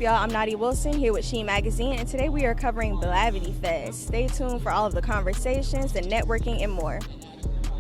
y'all? I'm Nadia Wilson here with Sheen Magazine, and today we are covering Blavity Fest. Stay tuned for all of the conversations, the networking, and more.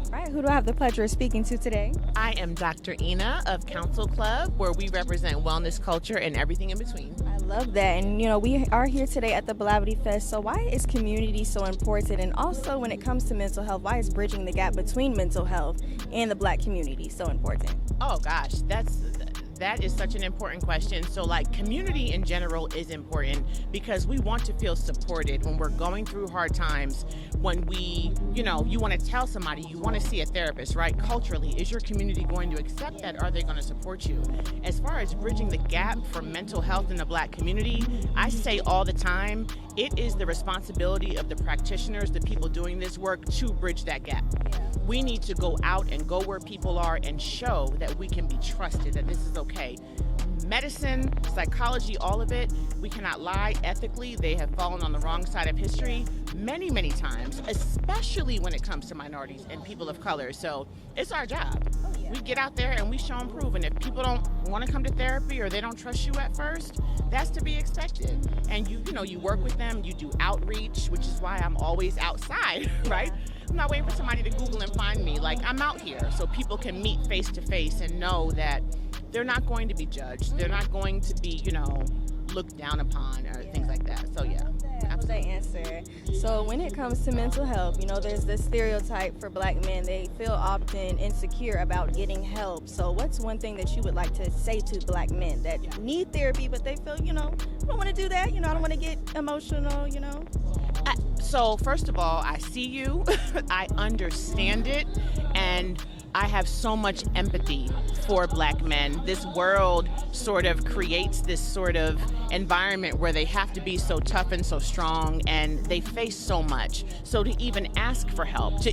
All right, who do I have the pleasure of speaking to today? I am Dr. Eanah of Council Club, where we represent wellness, culture, and everything in between. I love that. And you know, we are here today at the Blavity Fest. So why is community so important? And also when it comes to mental health, why is bridging the gap between mental health and the Black community so important? Oh gosh, that is such an important question. So like community in general is important because we want to feel supported when we're going through hard times, when we, you want to tell somebody, you want to see a therapist, right? Culturally, is your community going to accept that? Are they going to support you? As far as bridging the gap for mental health in the Black community, I say all the time, it is the responsibility of the practitioners, the people doing this work, to bridge that gap. We need to go out and go where people are and show that we can be trusted, that this is okay. Medicine, psychology, all of it, we cannot lie ethically. They have fallen on the wrong side of history many, many times, especially when it comes to minorities and people of color. So it's our job. We get out there and we show and prove. And if people don't want to come to therapy or they don't trust you at first, that's to be expected. And you work with them, you do outreach, which is why I'm always outside, right? I'm not waiting for somebody to Google and find me. Like, I'm out here so people can meet face to face and know that they're not going to be judged. They're not going to be, looked down upon or things like that. So yeah. That was that answer. So when it comes to mental health, there's this stereotype for Black men. They feel often insecure about getting help. So what's one thing that you would like to say to Black men that need therapy, but they feel, I don't want to do that. I don't want to get emotional, So first of all, I see you, I understand it, and I have so much empathy for Black men. This world sort of creates this sort of environment where they have to be so tough and so strong, and they face so much. So to even ask for help,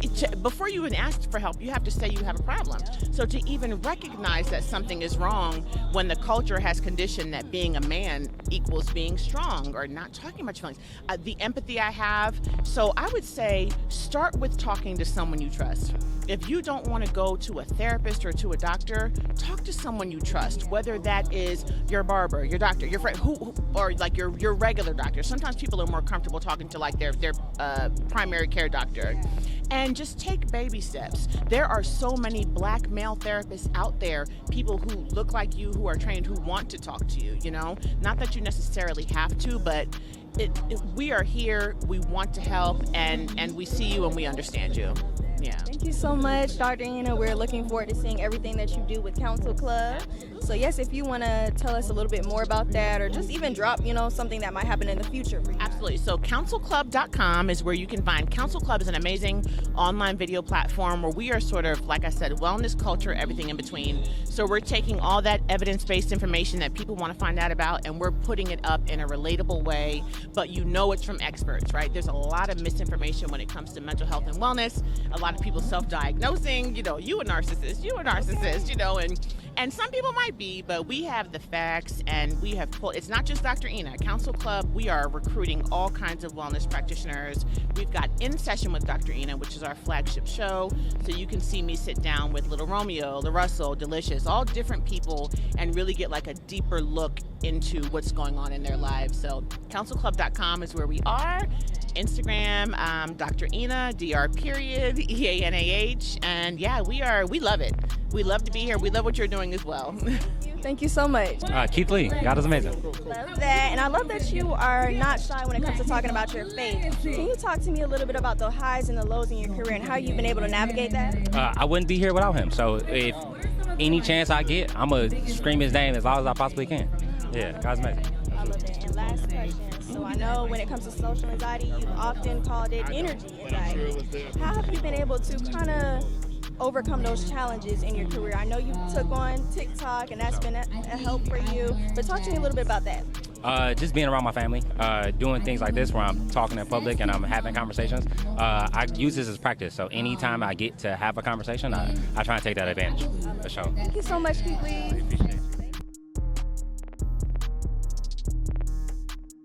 before you even ask for help, you have to say you have a problem. So to even recognize that something is wrong when the culture has conditioned that being a man equals being strong or not talking about your feelings, the empathy I have. So I would say start with talking to someone you trust. If you don't want to go to a therapist or to a doctor, talk to someone you trust, whether that is your barber, your doctor, your friend, or like your regular doctor. Sometimes people are more comfortable talking to like their primary care doctor. And just take baby steps. There are so many Black male therapists out there, people who look like you, who are trained, who want to talk to you, Not that you necessarily have to, but we are here, we want to help, and we see you and we understand you. Yeah. Thank you so much, Dr. Eanah. We're looking forward to seeing everything that you do with Council Club. So yes, if you want to tell us a little bit more about that, or just even drop, something that might happen in the future for you. Absolutely. So councilclub.com is where you can find. Council Club is an amazing online video platform where we are sort of, like I said, wellness, culture, everything in between. So we're taking all that evidence-based information that people want to find out about, and we're putting it up in a relatable way, but it's from experts, right? There's a lot of misinformation when it comes to mental health and wellness. A lot of people self-diagnosing, you a narcissist, and some people might be, but we have the facts, and we have it's not just Dr. Eanah. Council Club, we are recruiting all kinds of wellness practitioners. We've got In Session with Dr. Eanah, which is our flagship show, so you can see me sit down with Little Romeo, LaRussell, Delicious, all different people, and really get like a deeper look into what's going on in their lives. So councilclub.com is where we are. Instagram, Dr. Eanah, Dr. And yeah, we love it. We love to be here. We love what you're doing as well. Thank you so much. Keith Lee, God is amazing. Love that. And I love that you are not shy when it comes to talking about your faith. Can you talk to me a little bit about the highs and the lows in your career and how you've been able to navigate that? I wouldn't be here without him. So if any chance I get, I'm going to scream his name as loud as I possibly can. Yeah, God's amazing. I love that. And last question. So I know when it comes to social anxiety, you've often called it energy anxiety. How have you been able to kind of overcome those challenges in your career? I know you took on TikTok, and that's been a help for you, but talk to me a little bit about that. Just being around my family, doing things like this where I'm talking in public and I'm having conversations. I use this as practice, so anytime I get to have a conversation, I try and take that advantage, for sure. Thank you so much, Keith Lee.